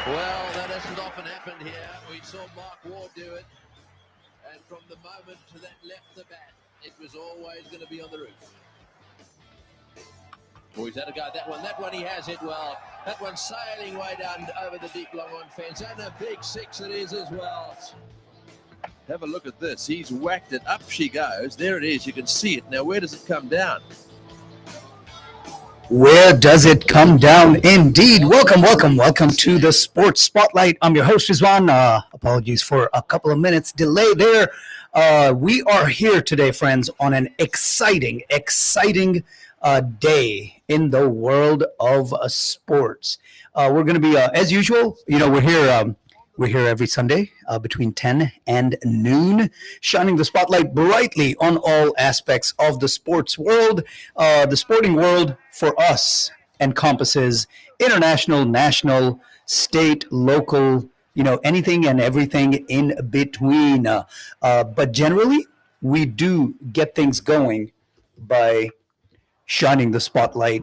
Well, that hasn't often happened here. We saw Mark Ward do it. And from the moment that left the bat, it was always going to be on the roof. Oh, he's had a go at that one. That one he has hit well. That one sailing way down over the deep long on fence. And a big six it is as well. Have a look at this. He's whacked it. Up she goes. There it is. You can see it. Now, where does it come down? Where does it come down? Indeed. Welcome to the Sports Spotlight. I'm your host, Rizwan. Apologies for a couple of minutes delay there. We are here today, friends, on an exciting day in the world of sports. We're going to be, as usual, we're here every Sunday between 10 and noon, shining the spotlight brightly on all aspects of the sports world. The sporting world for us encompasses international, national, state, local, anything and everything in between. But generally, we do get things going by shining the spotlight.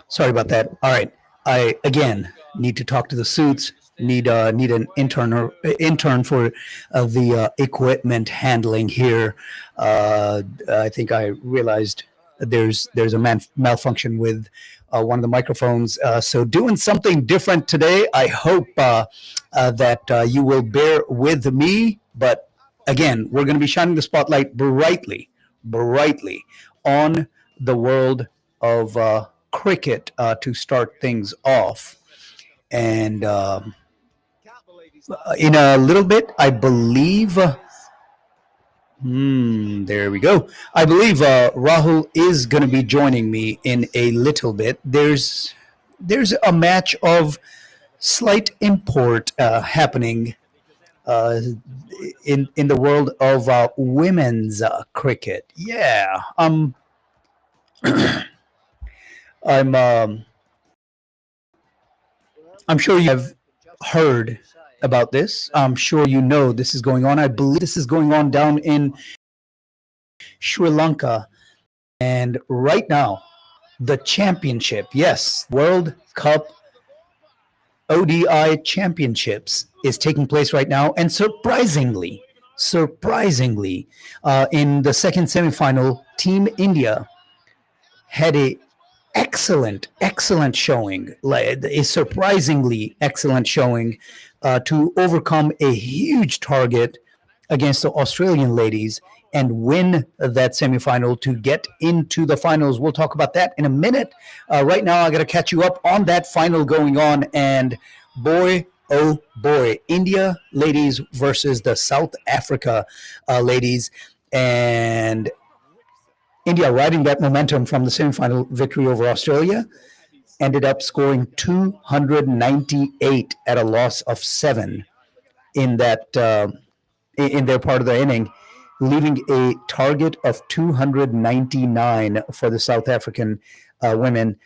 Sorry about that. All right. I, again, need to talk to the suits. Need an intern for the equipment handling here. I think I realized there's a malfunction with one of the microphones. So doing something different today. I hope that you will bear with me. But again, we're going to be shining the spotlight brightly on the world of cricket to start things off. And in a little bit, I believe, there we go. I believe Rahul is going to be joining me in a little bit. There's a match of slight import happening in the world of women's cricket. Yeah, I'm sure you have heard about this. I'm sure you know this is going on. I believe this is going on down in Sri Lanka. And right now, the championship, yes, World Cup ODI Championships is taking place right now. And surprisingly, in the second semifinal, Team India had a excellent showing, like a surprisingly excellent showing to overcome a huge target against the Australian ladies and win that semifinal to get into the finals. We'll talk about that in a minute. Right now, I got to catch you up on that final going on. And boy, oh boy, India ladies versus the South Africa ladies. And India, riding that momentum from the semifinal victory over Australia, ended up scoring 298 at a loss of 7 in that in their part of the inning, leaving a target of 299 for the South African women.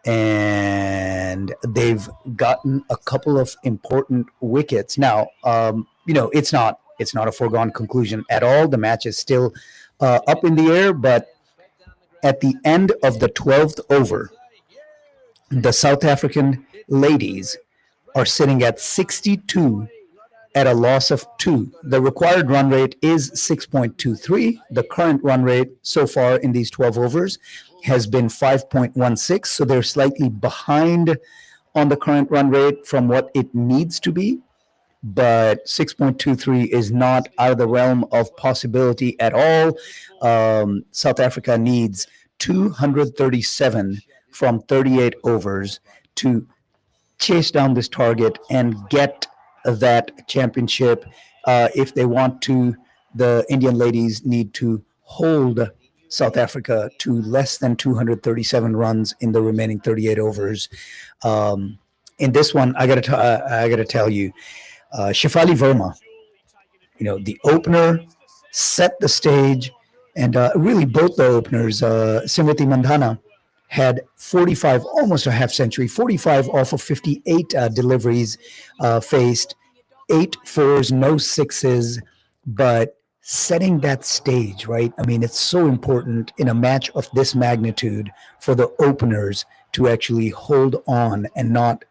And they've gotten a couple of important wickets. Now, it's not a foregone conclusion at all. The match is still up in the air, but at the end of the 12th over, the South African ladies are sitting at 62 at a loss of 2. The required run rate is 6.23. The current run rate so far in these 12 overs has been 5.16. So they're slightly behind on the current run rate from what it needs to be. But 6.23 is not out of the realm of possibility at all. South Africa needs 237 from 38 overs to chase down this target and get that championship. If they want to, the Indian ladies need to hold South Africa to less than 237 runs in the remaining 38 overs. In this one, I gotta tell you, Shefali Verma, the opener set the stage, and really both the openers, Simriti Mandhana, had 45, almost a half century, 45 off of 58 deliveries faced, 8 fours, no sixes, but setting that stage, right? I mean, it's so important in a match of this magnitude for the openers to actually hold on and not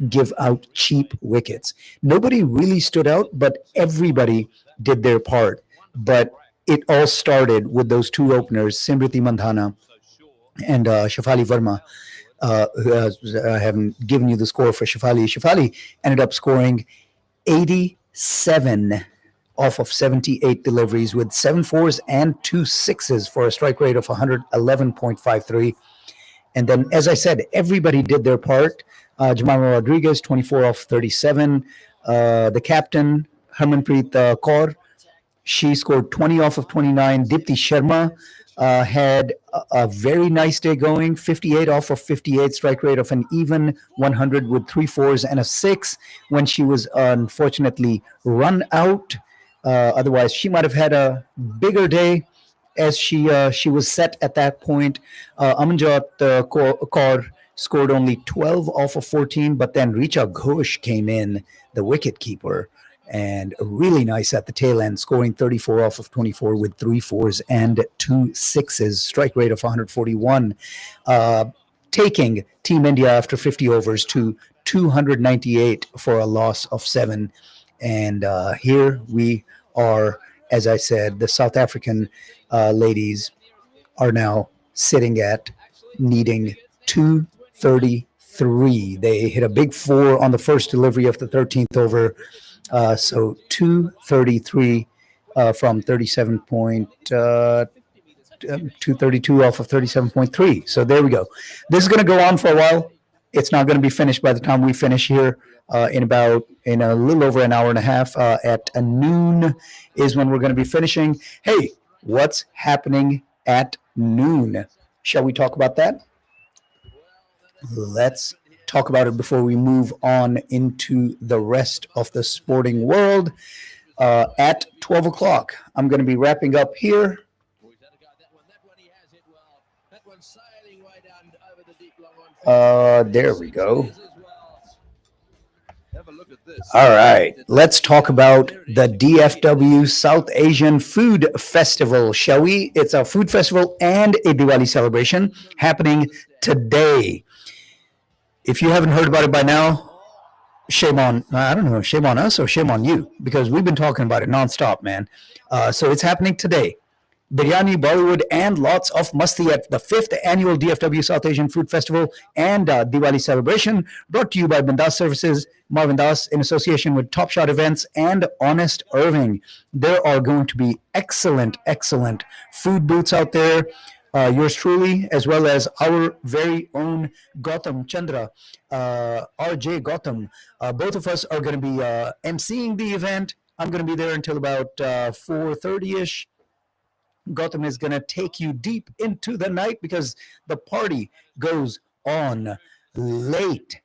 give out cheap wickets. Nobody really stood out, but everybody did their part. But it all started with those two openers, Simriti Mandhana and Shafali Verma. I haven't given you the score for Shafali. Shafali ended up scoring 87 off of 78 deliveries with 7 4s and 2 6s for a strike rate of 111.53. And then, as I said, everybody did their part. Jemima Rodriguez, 24 off 37. The captain, Harmanpreet Kaur, she scored 20 off of 29. Dipti Sharma had a very nice day going, 58 off of 58, strike rate of an even 100 with 3 4s and a 6 when she was unfortunately run out. Otherwise, she might have had a bigger day as she was set at that point. Amanjot Kaur scored only 12 off of 14, but then Richa Ghosh came in, the wicket keeper, and really nice at the tail end, scoring 34 off of 24 with 3 4s and 2 6s, strike rate of 141, taking Team India after 50 overs to 298 for a loss of 7. And here we are, as I said, the South African ladies are now sitting at needing 233. They hit a big 4 on the first delivery of the 13th over. So 233 from 37 point, 232 off of 37.3. So there we go. This is going to go on for a while. It's not going to be finished by the time we finish here in a little over an hour and a half. At noon is when we're going to be finishing. Hey, what's happening at noon? Shall we talk about that? Let's talk about it before we move on into the rest of the sporting world. At 12 o'clock, I'm going to be wrapping up here. There we go. All right, let's talk about the DFW South Asian Food Festival, shall we? It's a food festival and a Diwali celebration happening today. If you haven't heard about it by now, shame on, I don't know, shame on us or shame on you, because we've been talking about it nonstop, man. So it's happening today. Biryani, Bollywood, and lots of masti at the 5th Annual DFW South Asian Food Festival and Diwali celebration, brought to you by Bindas Services, Marvin Das, in association with Top Shot Events and Honest Irving. There are going to be excellent food booths out there. Yours truly, as well as our very own Gautam Chandra, RJ Gautam. Both of us are going to be emceeing the event. I'm going to be there until about 4:30-ish. Gautam is going to take you deep into the night because the party goes on late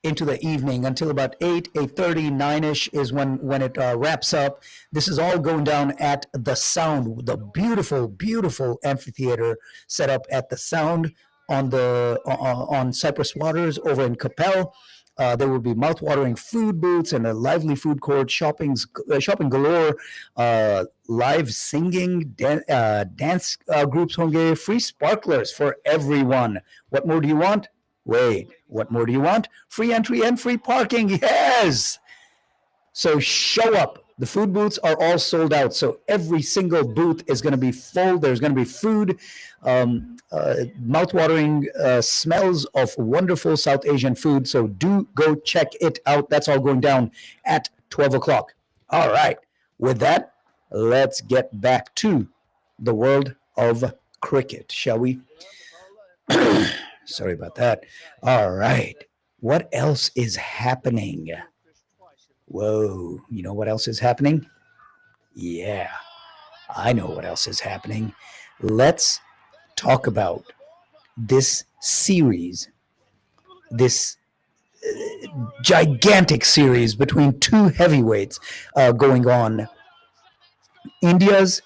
into the evening until about 8:30, 9-ish is when it wraps up. This is all going down at the Sound, the beautiful amphitheater set up at the Sound on Cypress Waters over in Capel. There will be mouth-watering food booths and a lively food court, shopping galore, live singing, dance groups honge, free sparklers for everyone. What more do you want? Wait, what more do you want? Free entry and free parking, yes! So show up. The food booths are all sold out, so every single booth is going to be full. There's going to be food, mouth-watering smells of wonderful South Asian food, so do go check it out. That's all going down at 12 o'clock. All right, with that, let's get back to the world of cricket, shall we? Sorry about that. All right, what else is happening? Whoa, you know what else is happening? Yeah, I know what else is happening. Let's talk about this series, this gigantic series between two heavyweights going on. India's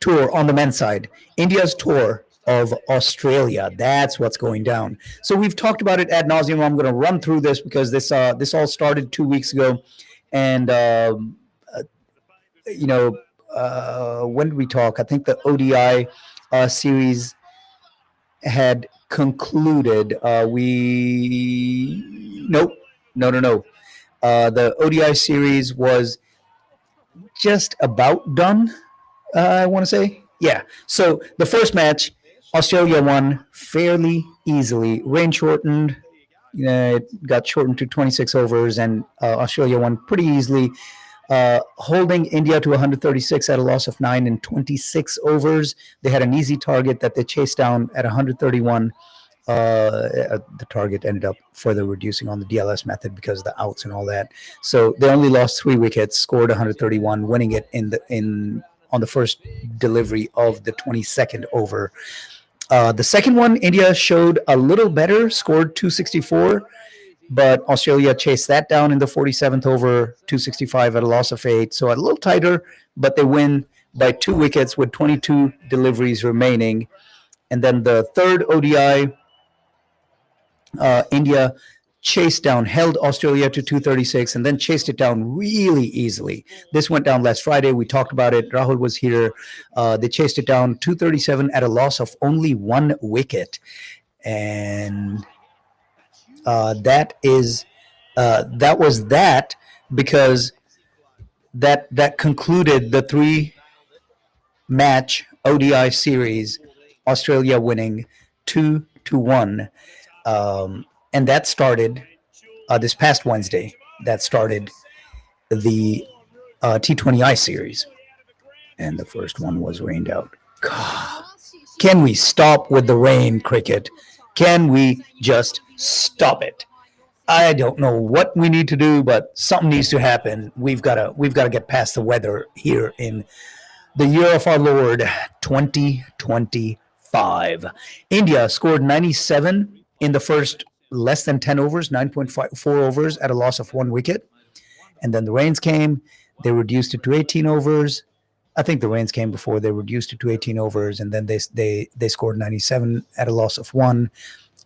tour on the men's side, India's tour of Australia. That's what's going down. So we've talked about it ad nauseum. I'm going to run through this because this all started 2 weeks ago. And, when did we talk? I think the ODI series had concluded. Nope. No. The ODI series was just about done. I want to say, yeah. So the first match, Australia won fairly easily. Rain shortened. It got shortened to 26 overs, and Australia won pretty easily, holding India to 136 at a loss of 9 in 26 overs. They had an easy target that they chased down at 131. The target ended up further reducing on the DLS method because of the outs and all that. So they only lost 3 wickets, scored 131, winning it on the first delivery of the 22nd over. The second one, India showed a little better, scored 264, but Australia chased that down in the 47th over, 265 at a loss of 8. So a little tighter, but they win by 2 wickets with 22 deliveries remaining. And then the third ODI, India held Australia to 236 and then chased it down really easily. This went down last Friday. We talked about it. Rahul was here. They chased it down 237 at a loss of only 1 wicket. And that was that, because that concluded the 3-match ODI series, Australia winning 2-1. And that started this past Wednesday. That started the T20I series. And the first one was rained out. God. Can we stop with the rain, cricket? Can we just stop it? I don't know what we need to do, but something needs to happen. We've got to get past the weather here in the year of our Lord 2025. India scored 97 in the first less than 10 overs, 9.4 overs at a loss of 1 wicket. And then the rains came. They reduced it to 18 overs. I think the rains came before they reduced it to 18 overs, and then they scored 97 at a loss of 1.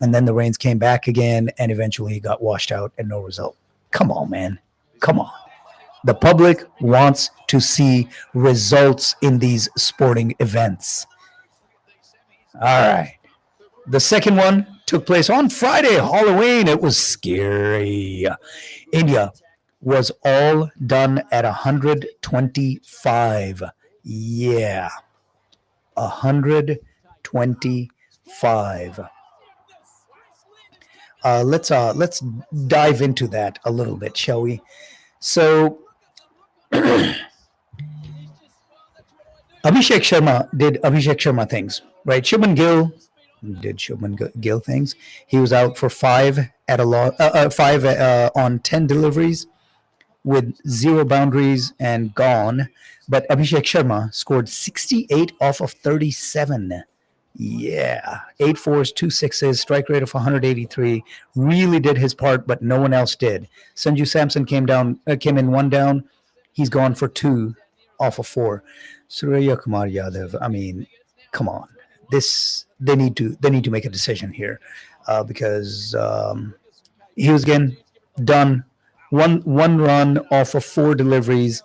And then the rains came back again, and eventually got washed out and no result. Come on, man. Come on. The public wants to see results in these sporting events. All right. The second one took place on Friday, Halloween. It was scary. India was all done at 125. Yeah. 125. Let's dive into that a little bit, shall we? So Abhishek Sharma did Abhishek Sharma things, right? Shubman Gill did Shubman Gill things. He was out for 5 at a 5 on 10 deliveries with 0 boundaries and gone. But Abhishek Sharma scored 68 off of 37. Yeah, 8 fours, 2 sixes, strike rate of 183. Really did his part, but no one else did. Sanju Samson came in 1 down. He's gone for 2 off of 4. Surya Kumar Yadav. I mean, come on. They need to make a decision here, because he was again done. One run off of 4 deliveries,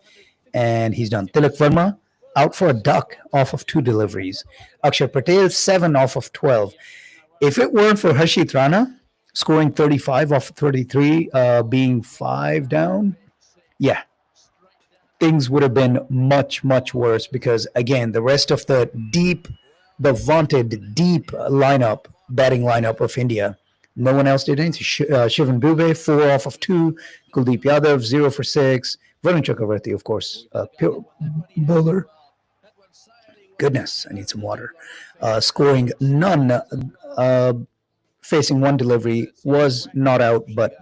and he's done. Tilak Verma out for a duck off of 2 deliveries. Akshar Patel 7 off of 12. If it weren't for Harshit Rana scoring 35 off of 33, being 5 down, yeah, things would have been much, much worse, because again, the rest of the vaunted deep batting lineup of India, no one else did anything. Shivan Dubey 4 off of 2, Kuldeep Yadav 0 for 6, Varun Chakravarti, of course, pure bowler. Goodness, I need some water. Scoring none, facing 1 delivery, was not out but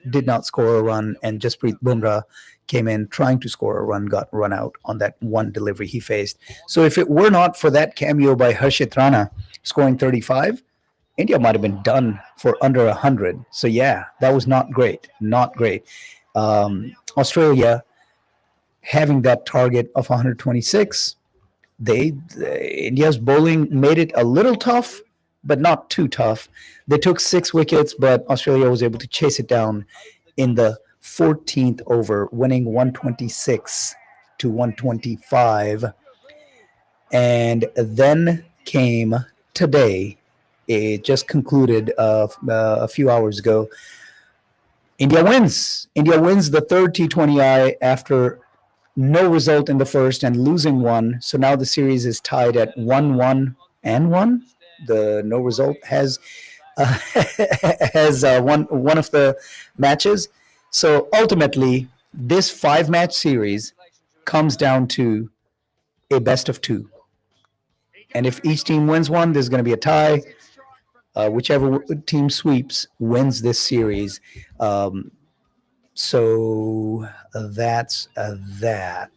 did not score a run, and Jasprit Bumrah came in trying to score a run, got run out on that 1 delivery he faced. So if it were not for that cameo by Harshit Rana scoring 35, India might have been done for under 100. So yeah, that was not great. Not great. Australia having that target of 126, India's bowling made it a little tough, but not too tough. They took 6 wickets, but Australia was able to chase it down in the 14th over, winning 126 to 125. And then came today. It just concluded a few hours ago. India wins. India wins the third T20I after no result in the first and losing one. So now the series is tied at 1-1 and 1. The no result uh, has won one of the matches. So ultimately, this 5-match series comes down to a best of 2. And if each team wins one, there's going to be a tie. Whichever team sweeps wins this series. So that's that.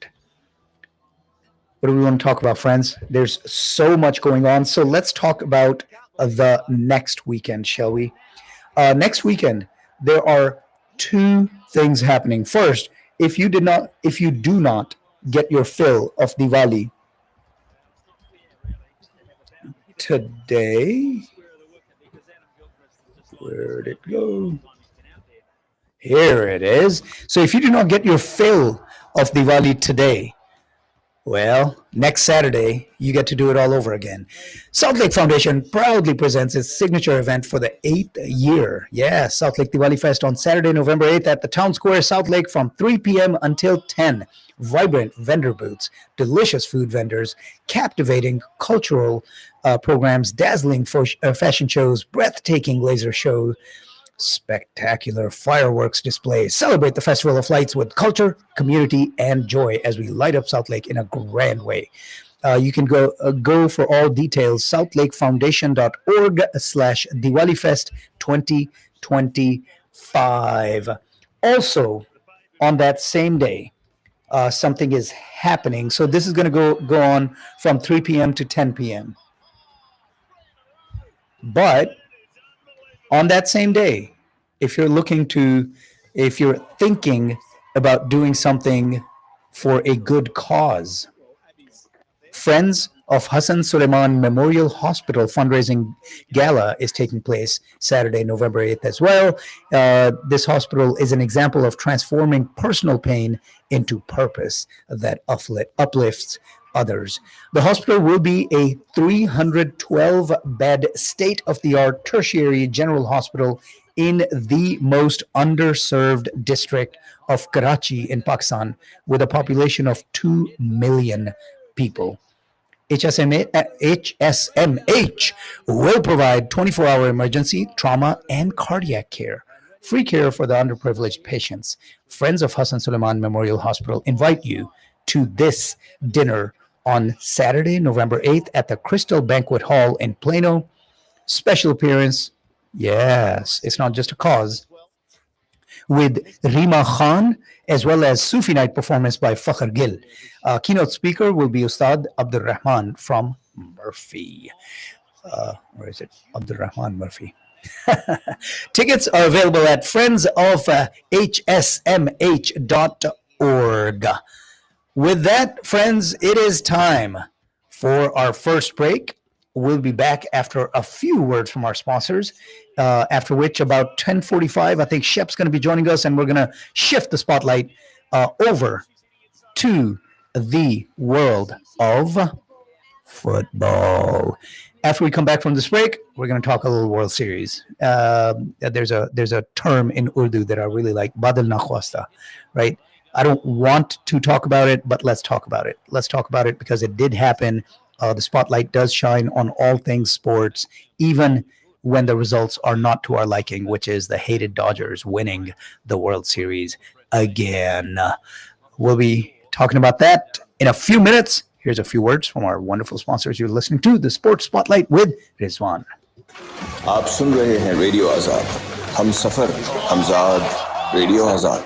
What do we want to talk about, friends? There's so much going on. So let's talk about the next weekend, shall we? Next weekend, there are 2 things happening. First, if you do not get your fill of Diwali today, where'd it go? Here it is. So if you do not get your fill of Diwali today, well, next Saturday, you get to do it all over again. South Lake Foundation proudly presents its signature event for the 8th year. Yeah, South Lake Diwali Fest on Saturday, November 8th at the Town Square, South Lake from 3 p.m. until 10. Vibrant vendor booths, delicious food vendors, captivating cultural programs, dazzling fashion shows, breathtaking laser shows, spectacular fireworks displays. Celebrate the Festival of Lights with culture, community, and joy as we light up South Lake in a grand way. You can go for all details, southlakefoundation.org/DiwaliFest 2025. Also, on that same day, something is happening. So this is going to go on from 3 p.m. to 10 p.m. But on that same day, if you're thinking about doing something for a good cause, Friends of Hassan Suleiman Memorial Hospital fundraising gala is taking place Saturday, November 8th as well. This hospital is an example of transforming personal pain into purpose that uplifts others. The hospital will be a 312-bed state-of-the-art tertiary general hospital in the most underserved district of Karachi in Pakistan, with a population of 2 million people. HSMH will provide 24-hour emergency, trauma, and cardiac care. Free care for the underprivileged patients. Friends of Hassan Suleiman Memorial Hospital invite you to this dinner on Saturday, November 8th at the Crystal Banquet Hall in Plano. Special appearance, yes, it's not just a cause, with Rima Khan, as well as Sufi night performance by Fakhr Gil. Keynote speaker will be Ustad Abdul Rahman from Murphy. Where is it? Abdul Rahman Murphy. Tickets are available at friendsofhsmh.org. With that, friends, it is time for our first break. We'll be back after a few words from our sponsors, after which about 10:45, I think Shep's going to be joining us, and we're going to shift the spotlight over to the world of football. After we come back from this break, we're going to talk a little World Series. There's a term in Urdu that I really like, badal na khwasta, right? I don't want to talk about it, but let's talk about it. Let's talk about it because it did happen. The spotlight does shine on all things sports, even when the results are not to our liking, which is the hated Dodgers winning the World Series again. We'll be talking about that in a few minutes. Here's a few words from our wonderful sponsors. You're listening to the Sports Spotlight with Rizwan. आप सुन रहे हैं radio आजाद, हम सफर Hamzad, radio आजाद।